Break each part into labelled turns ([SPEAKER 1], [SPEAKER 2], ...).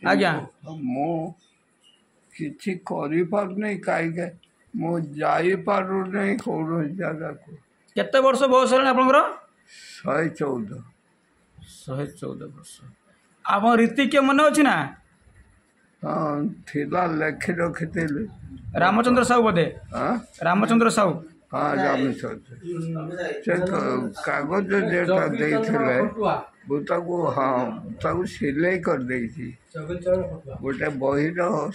[SPEAKER 1] आज्ञा
[SPEAKER 2] मु किछि करि पारुनै काहे मु जाई पारुनै कौन जगह को
[SPEAKER 1] केते वर्ष बयस है आपनकर
[SPEAKER 2] 114
[SPEAKER 1] 114 वर्ष आप रीति के मन अच्छी ना
[SPEAKER 2] हाँ थिला लेखि रखिथिले
[SPEAKER 1] रामचंद्र साहू बोधे
[SPEAKER 2] हाँ
[SPEAKER 1] रामचंद्र साहू
[SPEAKER 2] हाँ रामचंद्र से कागज जेटा देइथिले बुताको हाँ ताको सिलाई कर देइछि गोटे बही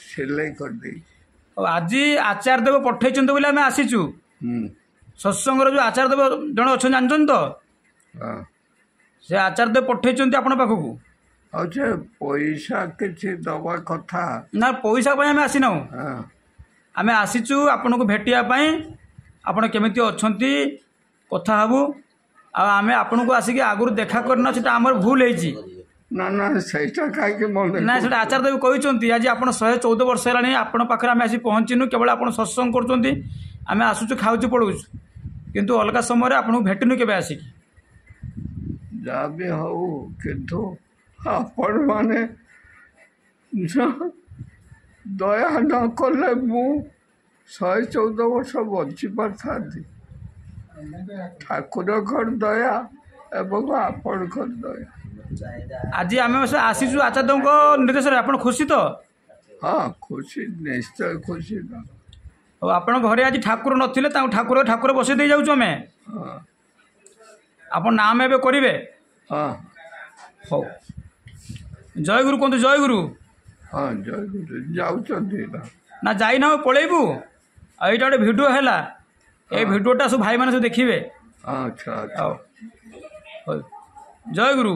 [SPEAKER 2] सिलाई कर देइछि
[SPEAKER 1] आज आचार्य देव पठे बोले आम आसीचु सत्संग जो आचार्य देव जन अच्छा जानते तो
[SPEAKER 2] हाँ
[SPEAKER 1] से आचार्य देव पठे आपण पाखक
[SPEAKER 2] अच्छा पैसा किसी दवा कथा
[SPEAKER 1] ना पैसा आम आसीना
[SPEAKER 2] हाँ
[SPEAKER 1] आम आसीचु आपन को भेटियापाई आपण केमिति अछंती कथा हबु आम आपन को आसिक आगुरी देखा करना से आमर भूल है
[SPEAKER 2] ना ना सहीटा कहीं मन
[SPEAKER 1] ना से आचार्य देव कहते आज आप 114 वर्ष है आपण पाखे आम आसी पहुँचीनु केवल आप सत्संग करुँच आम आसुचु खाऊचु पड़ुचु किंतु अलग समय आपन भेटनु के आसिक
[SPEAKER 2] जहाँ भी हो किंतु आपण माने दया न कले मु 114 वर्ष बची पारि ठाकुर दया एवं आपण दया
[SPEAKER 1] आज आम आसीचु आचार्य देव निर्देश आप खुशी तो
[SPEAKER 2] हाँ खुशी निश्चय खुशी ना
[SPEAKER 1] और आप घरे आज ठाकुर नथिले ठाकुर ठाकुर बसई दे जाऊँ आम
[SPEAKER 2] हाँ
[SPEAKER 1] आप नाम एवं करेंगे
[SPEAKER 2] हाँ
[SPEAKER 1] हो जय गुरु कहते जय गुरु
[SPEAKER 2] हाँ जय गुरु जाऊँगी
[SPEAKER 1] ना जाइना पलैबू यहाँ गोटे भिडियो है ये भिडियोटा सब भाई मैंने सब देखिए
[SPEAKER 2] अच्छा अच्छा
[SPEAKER 1] जय गुरु।